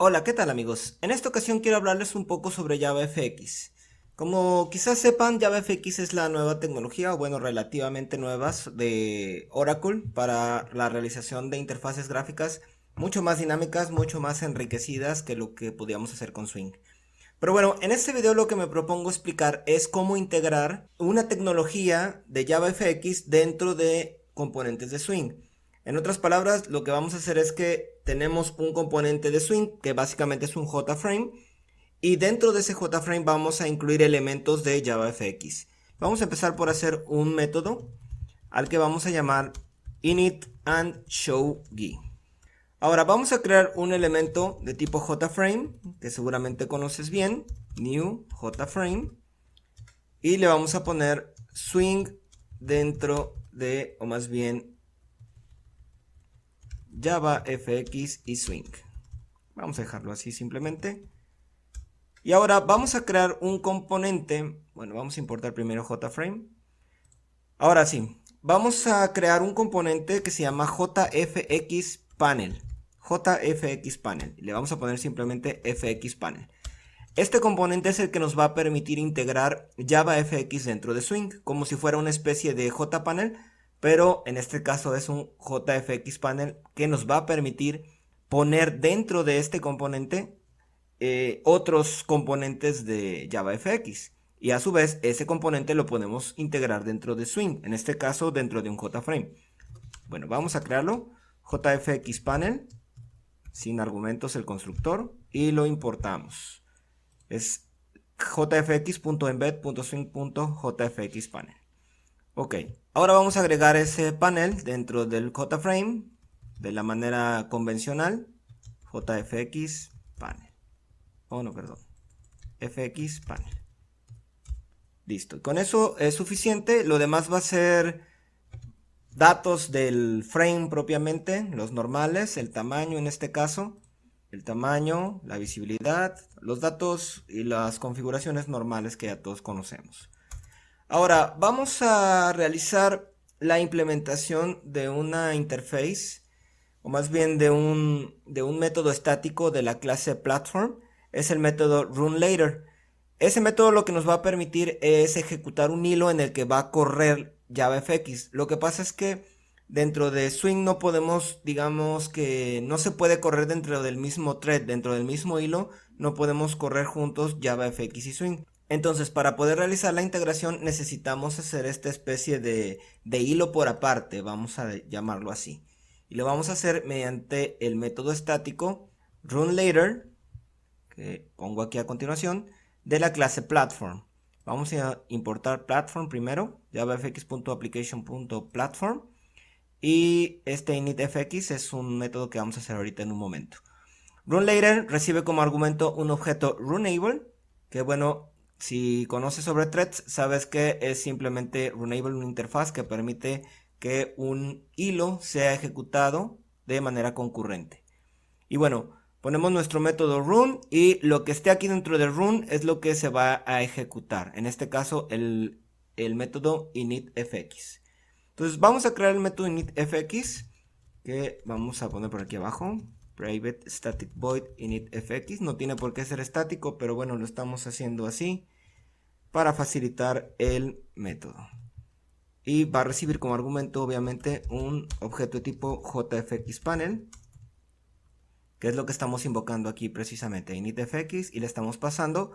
Hola, ¿qué tal amigos? En esta ocasión quiero hablarles un poco sobre JavaFX. Como quizás sepan, JavaFX es la nueva tecnología, o bueno, relativamente nuevas de Oracle para la realización de interfaces gráficas mucho más dinámicas, mucho más enriquecidas que lo que podíamos hacer con Swing. Pero bueno, en este video lo que me propongo explicar es cómo integrar una tecnología de JavaFX dentro de componentes de Swing. En otras palabras, lo que vamos a hacer es que tenemos un componente de Swing que básicamente es un JFrame y dentro de ese JFrame vamos a incluir elementos de JavaFX. Vamos a empezar por hacer un método al que vamos a llamar init and showGui. Ahora vamos a crear un elemento de tipo JFrame, que seguramente conoces bien, new JFrame, y le vamos a poner swing dentro de, o más bien, JavaFX y swing. Vamos a dejarlo así simplemente. Y ahora vamos a crear un componente, bueno, vamos a importar primero JFrame. Ahora sí, vamos a crear un componente que se llama JFXPanel. JFXPanel. Le vamos a poner simplemente FXPanel. Este componente es el que nos va a permitir integrar JavaFX dentro de Swing, como si fuera una especie de JPanel, pero en este caso es un JFXPanel que nos va a permitir poner dentro de este componente otros componentes de JavaFX. Y a su vez, ese componente lo podemos integrar dentro de Swing, en este caso dentro de un JFrame. Bueno, vamos a crearlo. JFXPanel, sin argumentos el constructor, y lo importamos. Es jfx.embed.swing.jfxpanel. Ok, ahora vamos a agregar ese panel dentro del JFrame de la manera convencional. JFXPanel. Oh, no, perdón. FXPanel. Listo. Con eso es suficiente. Lo demás va a ser datos del frame propiamente, los normales, el tamaño en este caso, el tamaño, la visibilidad, los datos y las configuraciones normales que ya todos conocemos. Ahora vamos a realizar la implementación de una interface, o más bien de un método estático de la clase platform. Es el método runLater. Ese método lo que nos va a permitir es ejecutar un hilo en el que va a correr JavaFX. Lo que pasa es que dentro de Swing no podemos, digamos que no se puede correr dentro del mismo thread, dentro del mismo hilo, no podemos correr juntos JavaFX y Swing. Entonces, para poder realizar la integración necesitamos hacer esta especie de hilo por aparte, vamos a llamarlo así. Y lo vamos a hacer mediante el método estático runLater, que pongo aquí a continuación, de la clase platform. Vamos a importar platform primero, javafx.application.platform, y este initfx es un método que vamos a hacer ahorita en un momento. RunLater recibe como argumento un objeto runable, que bueno, si conoces sobre threads, sabes que es simplemente runable, una interfaz que permite que un hilo sea ejecutado de manera concurrente. Y bueno, ponemos nuestro método run y lo que esté aquí dentro de run es lo que se va a ejecutar. En este caso, el método initfx. Entonces vamos a crear el método initfx, que vamos a poner por aquí abajo. Private static void initfx. No tiene por qué ser estático, pero bueno, lo estamos haciendo así para facilitar el método. Y va a recibir como argumento, obviamente, un objeto de tipo jfxpanel, que es lo que estamos invocando aquí precisamente, initfx, y le estamos pasando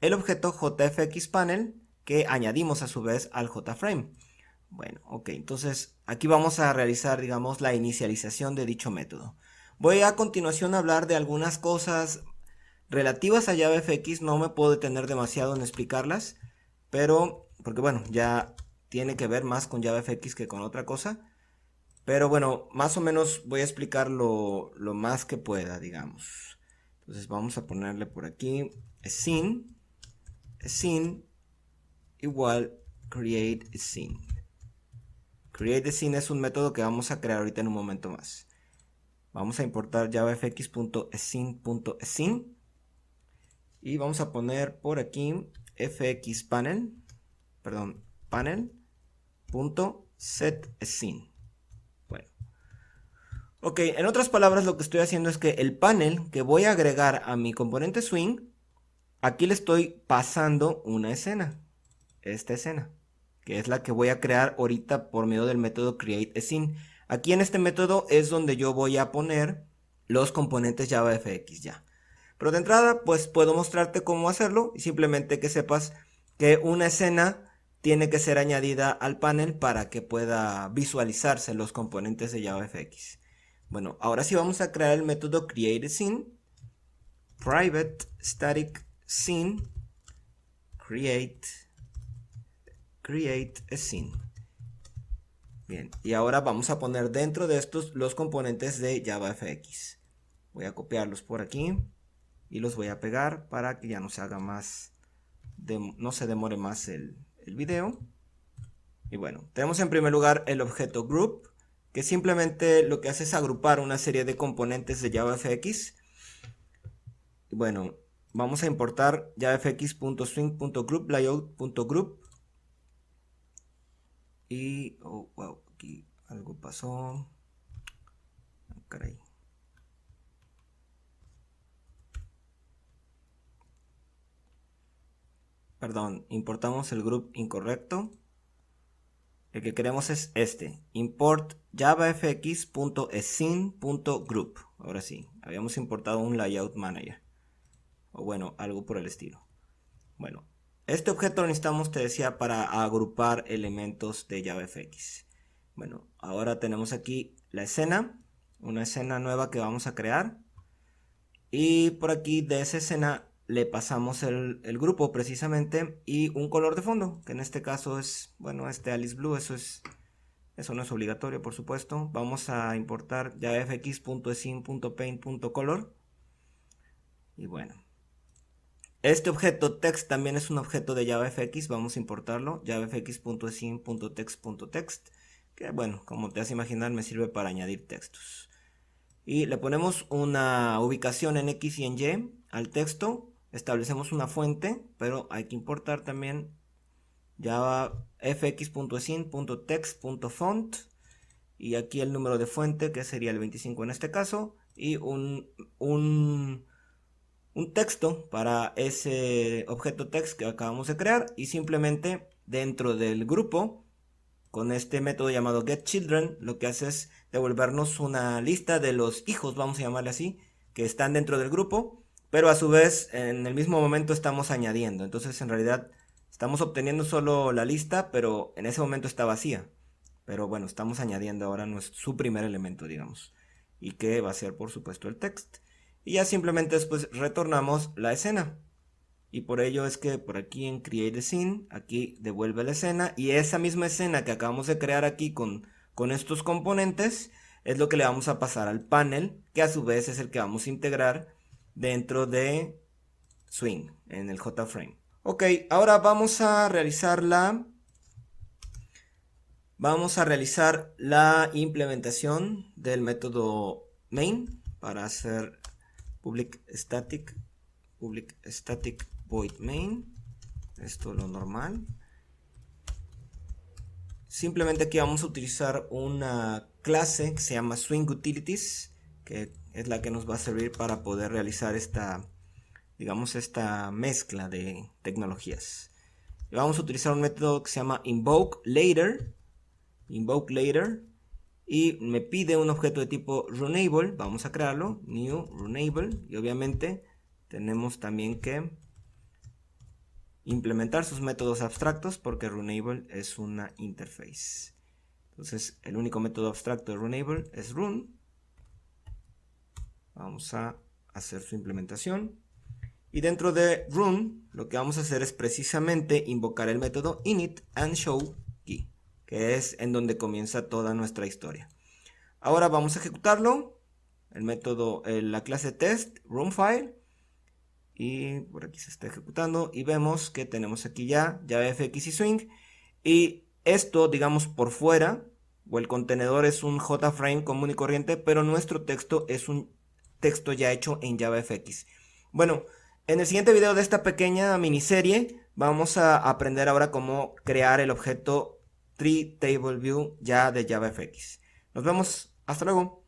el objeto jfxpanel que añadimos a su vez al jframe. Bueno, ok, entonces aquí vamos a realizar, digamos, la inicialización de dicho método. Voy a continuación a hablar de algunas cosas relativas a JavaFX, no me puedo detener demasiado en explicarlas, pero, porque bueno, ya tiene que ver más con JavaFX que con otra cosa. Pero bueno, más o menos voy a explicar lo más que pueda, digamos. Entonces vamos a ponerle por aquí scene igual create scene. Create scene es un método que vamos a crear ahorita en un momento más. Vamos a importar javafx.scene.scene y vamos a poner por aquí fxpanel, perdón, panel.setScene. Bueno. Ok, en otras palabras lo que estoy haciendo es que el panel que voy a agregar a mi componente swing, aquí le estoy pasando una escena, esta escena, que es la que voy a crear ahorita por medio del método createScene. Aquí en este método es donde yo voy a poner los componentes JavaFX ya. Pero de entrada, pues puedo mostrarte cómo hacerlo y simplemente que sepas que una escena tiene que ser añadida al panel para que pueda visualizarse los componentes de JavaFX. Bueno, ahora sí vamos a crear el método createScene, private static scene create a scene. Bien, y ahora vamos a poner dentro de estos los componentes de JavaFX. Voy a copiarlos por aquí y los voy a pegar para que ya no se haga más, no se demore más el video. Y bueno, tenemos en primer lugar el objeto group, que simplemente lo que hace es agrupar una serie de componentes de JavaFX. Y bueno, vamos a importar javafx.swing.group.layout.group. Y, oh, wow, aquí algo pasó. Caray. Perdón, importamos el group incorrecto. El que queremos es este, import javafx.scene.group. Ahora sí, habíamos importado un layout manager. O bueno, algo por el estilo. Bueno, este objeto lo necesitamos, te decía, para agrupar elementos de JavaFX. Bueno, ahora tenemos aquí la escena, una escena nueva que vamos a crear. Y por aquí de esa escena le pasamos el grupo precisamente y un color de fondo, que en este caso es, bueno, este Alice Blue, eso no es obligatorio, por supuesto. Vamos a importar javafx.scene.paint.color. Y bueno, este objeto text también es un objeto de JavaFX, vamos a importarlo, javafx.scene.text.text, que bueno, como te vas a imaginar me sirve para añadir textos. Y le ponemos una ubicación en X y en Y al texto, establecemos una fuente, pero hay que importar también javafx.scene.text.font y aquí el número de fuente, que sería el 25 en este caso, y un texto para ese objeto text que acabamos de crear, y simplemente dentro del grupo, con este método llamado getChildren, lo que hace es devolvernos una lista de los hijos, vamos a llamarle así, que están dentro del grupo, pero a su vez en el mismo momento estamos añadiendo. Entonces en realidad estamos obteniendo solo la lista, pero en ese momento está vacía. Pero bueno, estamos añadiendo ahora su primer elemento, digamos, y que va a ser por supuesto el text. Y ya simplemente después retornamos la escena. Y por ello es que por aquí en createScene, aquí devuelve la escena. Y esa misma escena que acabamos de crear aquí con estos componentes es lo que le vamos a pasar al panel, que a su vez es el que vamos a integrar dentro de Swing, en el JFrame. Ok, ahora vamos a realizar la implementación del método main para hacer public static void main. Esto es lo normal. Simplemente aquí vamos a utilizar una clase que se llama Swing Utilities, que es la que nos va a servir para poder realizar esta mezcla de tecnologías. Y vamos a utilizar un método que se llama invoke later, y me pide un objeto de tipo runable. Vamos a crearlo, new runable, y obviamente tenemos también que implementar sus métodos abstractos porque runable es una interface. Entonces el único método abstracto de runable es run. Vamos a hacer su implementación. Y dentro de run lo que vamos a hacer es precisamente invocar el método init and show key, que es en donde comienza toda nuestra historia. Ahora vamos a ejecutarlo. El método, la clase test, runFile. Y por aquí se está ejecutando. Y vemos que tenemos aquí ya JavaFX y Swing. Y esto, digamos, por fuera, o el contenedor es un JFrame común y corriente, pero nuestro texto es un texto ya hecho en JavaFX. Bueno, en el siguiente video de esta pequeña miniserie vamos a aprender ahora cómo crear el objeto TreeTableView ya de JavaFX. Nos vemos, hasta luego.